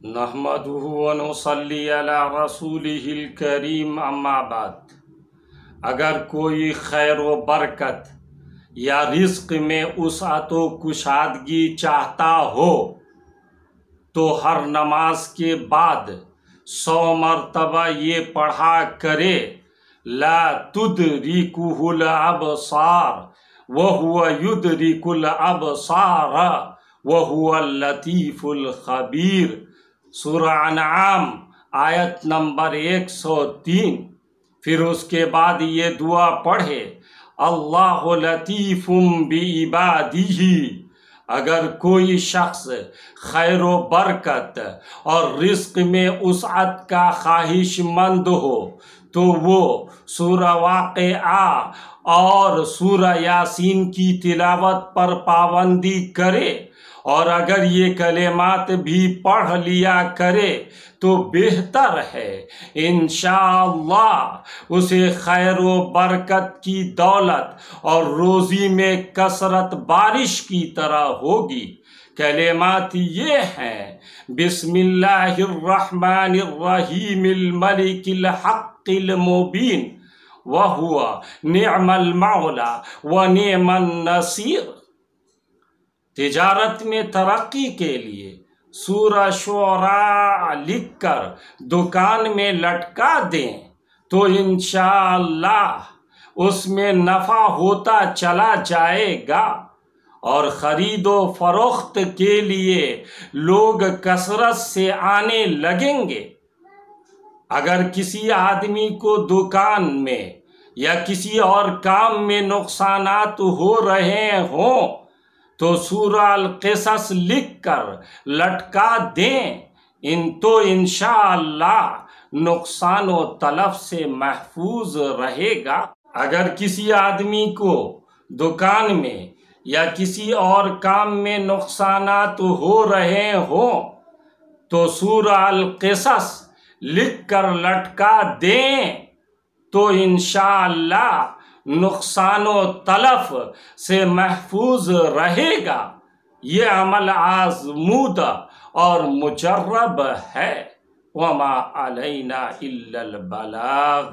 نحمدہ ونصلی علی رسولہ الکریم اما بعد۔ اگر کوئی خیر و برکت یا رزق میں وسعت و کشادگی چاہتا ہو تو ہر نماز کے بعد 100 مرتبہ یہ پڑھا کرے: لا تدرکہ الابصار وہو یدرک الابصار وہو اللطیف الخبیر۔ سورہ انعام آیت نمبر 103۔ پھر اس کے بعد یہ دعا پڑھے: اللہ لطیف بعبادہ۔ اگر کوئی شخص خیر و برکت اور رزق میں وسعت کا خواہش مند ہو تو وہ سورہ واقعہ اور سورہ یاسین کی تلاوت پر پابندی کرے، اور اگر یہ کلمات بھی پڑھ لیا کرے تو بہتر ہے۔ انشاءاللہ اسے خیر و برکت کی دولت اور روزی میں کثرت بارش کی طرح ہوگی۔ کلمات یہ ہیں: بسم اللہ الرحمن الرحیم الملک الحق المبین وہو نعم المولا ونعم النصیر۔ تجارت میں ترقی کے لیے سورہ شعراء لکھ کر دکان میں لٹکا دیں تو انشاءاللہ اس میں نفع ہوتا چلا جائے گا، اور خرید و فروخت کے لیے لوگ کثرت سے آنے لگیں گے۔ اگر کسی آدمی کو دکان میں یا کسی اور کام میں نقصانات ہو رہے ہوں تو سورہ القصص لکھ کر لٹکا دیں، تو انشاءاللہ نقصان و تلف سے محفوظ رہے گا۔ اگر کسی آدمی کو دکان میں یا کسی اور کام میں نقصانات ہو رہے ہوں تو سورہ القصص لکھ کر لٹکا دیں، تو انشاءاللہ نقصان و تلف سے محفوظ رہے گا۔ یہ عمل آزمودہ اور مجرب ہے۔ وما علینا الا البلاغ۔